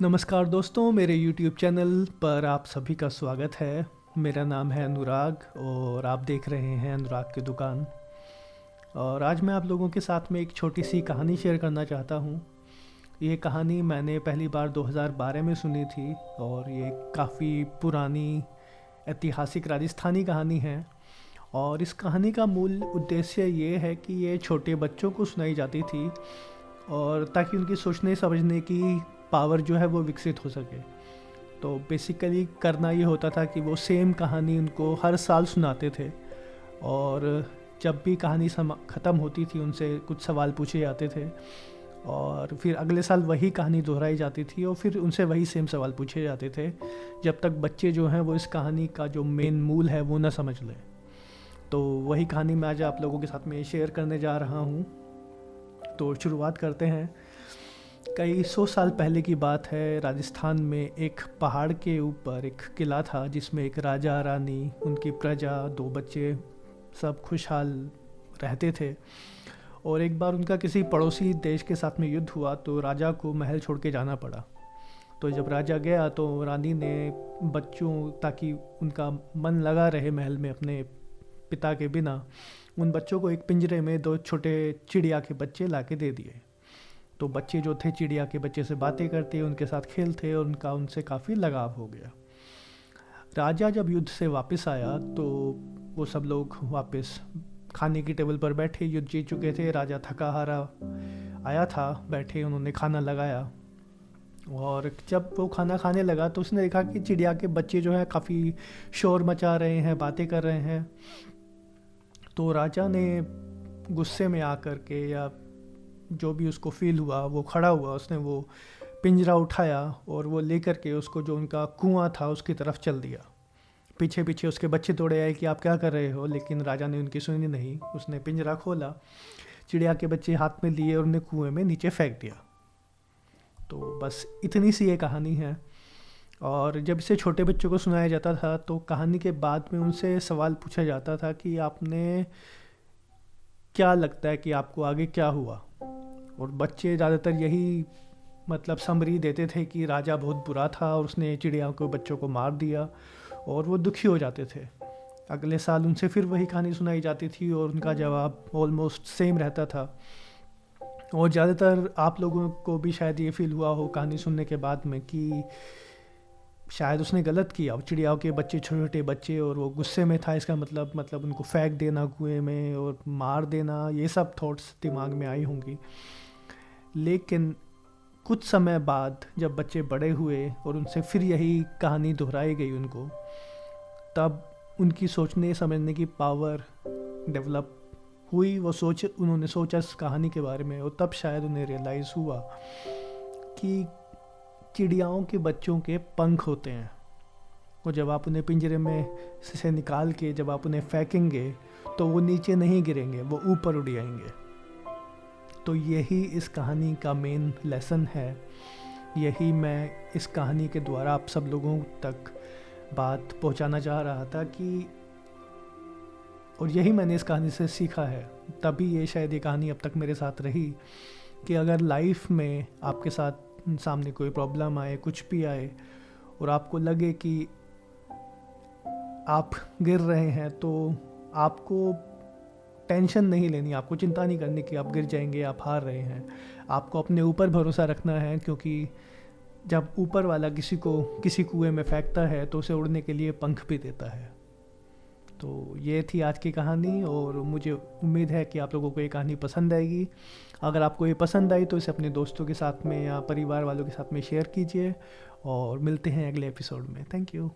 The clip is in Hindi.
नमस्कार दोस्तों, मेरे YouTube चैनल पर आप सभी का स्वागत है। मेरा नाम है अनुराग और आप देख रहे हैं अनुराग की दुकान। और आज मैं आप लोगों के साथ में एक छोटी सी कहानी शेयर करना चाहता हूँ। ये कहानी मैंने पहली बार 2012 में सुनी थी और ये काफ़ी पुरानी ऐतिहासिक राजस्थानी कहानी है। और इस कहानी का मूल उद्देश्य ये है कि ये छोटे बच्चों को सुनाई जाती थी और ताकि उनकी सोचने समझने की पावर जो है वो विकसित हो सके। तो बेसिकली करना ये होता था कि वो सेम कहानी उनको हर साल सुनाते थे और जब भी कहानी ख़त्म होती थी उनसे कुछ सवाल पूछे जाते थे और फिर अगले साल वही कहानी दोहराई जाती थी और फिर उनसे वही सेम सवाल पूछे जाते थे जब तक बच्चे जो हैं वो इस कहानी का जो मेन मूल है वो ना समझ लें। तो वही कहानी मैं आज आप लोगों के साथ में शेयर करने जा रहा हूँ। तो शुरुआत करते हैं। कई 100 साल पहले की बात है। राजस्थान में एक पहाड़ के ऊपर एक किला था जिसमें एक राजा, रानी, उनकी प्रजा, 2 बच्चे सब खुशहाल रहते थे। और एक बार उनका किसी पड़ोसी देश के साथ में युद्ध हुआ तो राजा को महल छोड़ के जाना पड़ा। तो जब राजा गया तो रानी ने बच्चों, ताकि उनका मन लगा रहे महल में अपने पिता के बिना, उन बच्चों को एक पिंजरे में 2 छोटे चिड़िया के बच्चे ला के दे दिए। तो बच्चे जो थे चिड़िया के बच्चे से बातें करते, उनके साथ खेलते और उनका उनसे काफ़ी लगाव हो गया। राजा जब युद्ध से वापस आया तो वो सब लोग वापस खाने की टेबल पर बैठे, युद्ध जीत चुके थे। राजा थका हारा आया था, बैठे उन्होंने खाना लगाया और जब वो खाना खाने लगा तो उसने देखा कि चिड़िया के बच्चे जो हैं काफ़ी शोर मचा रहे हैं, बातें कर रहे हैं। तो राजा ने गुस्से में आकर के, या जो भी उसको फील हुआ, वो खड़ा हुआ, उसने वो पिंजरा उठाया और वो लेकर के उसको जो उनका कुआं था उसकी तरफ चल दिया। पीछे पीछे उसके बच्चे दौड़े आए कि आप क्या कर रहे हो, लेकिन राजा ने उनकी सुनी नहीं। उसने पिंजरा खोला, चिड़िया के बच्चे हाथ में लिए और उन्हें कुएं में नीचे फेंक दिया। तो बस इतनी सी ये कहानी है। और जब इसे छोटे बच्चों को सुनाया जाता था तो कहानी के बाद में उनसे सवाल पूछा जाता था कि आपने क्या लगता है कि आपको आगे क्या हुआ। और बच्चे ज़्यादातर यही समरी देते थे कि राजा बहुत बुरा था और उसने चिड़िया को, बच्चों को मार दिया, और वो दुखी हो जाते थे। अगले साल उनसे फिर वही कहानी सुनाई जाती थी और उनका जवाब ऑलमोस्ट सेम रहता था। और ज़्यादातर आप लोगों को भी शायद ये फील हुआ हो कहानी सुनने के बाद में कि शायद उसने गलत किया। चिड़ियाओं के बच्चे, छोटे छोटे बच्चे, और वो गुस्से में था, इसका मतलब उनको फेंक देना कुएं में और मार देना, ये सब थॉट्स दिमाग में आई होंगी। लेकिन कुछ समय बाद जब बच्चे बड़े हुए और उनसे फिर यही कहानी दोहराई गई उनको, तब उनकी सोचने समझने की पावर डेवलप हुई। उन्होंने सोचा इस कहानी के बारे में और तब शायद उन्हें रियलाइज़ हुआ कि चिड़ियाओं के बच्चों के पंख होते हैं और जब आप उन्हें पिंजरे में से निकाल के जब आप उन्हें फेंकेंगे तो वो नीचे नहीं गिरेंगे, वो ऊपर उड़ जाएंगे। तो यही इस कहानी का मेन लेसन है। यही मैं इस कहानी के द्वारा आप सब लोगों तक बात पहुंचाना चाह रहा था कि, और यही मैंने इस कहानी से सीखा है। तभी ये शायद ये कहानी अब तक मेरे साथ रही कि अगर लाइफ में आपके साथ सामने कोई प्रॉब्लम आए, कुछ भी आए, और आपको लगे कि आप गिर रहे हैं, तो आपको टेंशन नहीं लेनी, आपको चिंता नहीं करनी कि आप गिर जाएंगे, आप हार रहे हैं। आपको अपने ऊपर भरोसा रखना है, क्योंकि जब ऊपर वाला किसी को किसी कुएं में फेंकता है तो उसे उड़ने के लिए पंख भी देता है। तो ये थी आज की कहानी और मुझे उम्मीद है कि आप लोगों को ये कहानी पसंद आएगी। अगर आपको ये पसंद आई तो इसे अपने दोस्तों के साथ में या परिवार वालों के साथ में शेयर कीजिए और मिलते हैं अगले एपिसोड में। Thank you.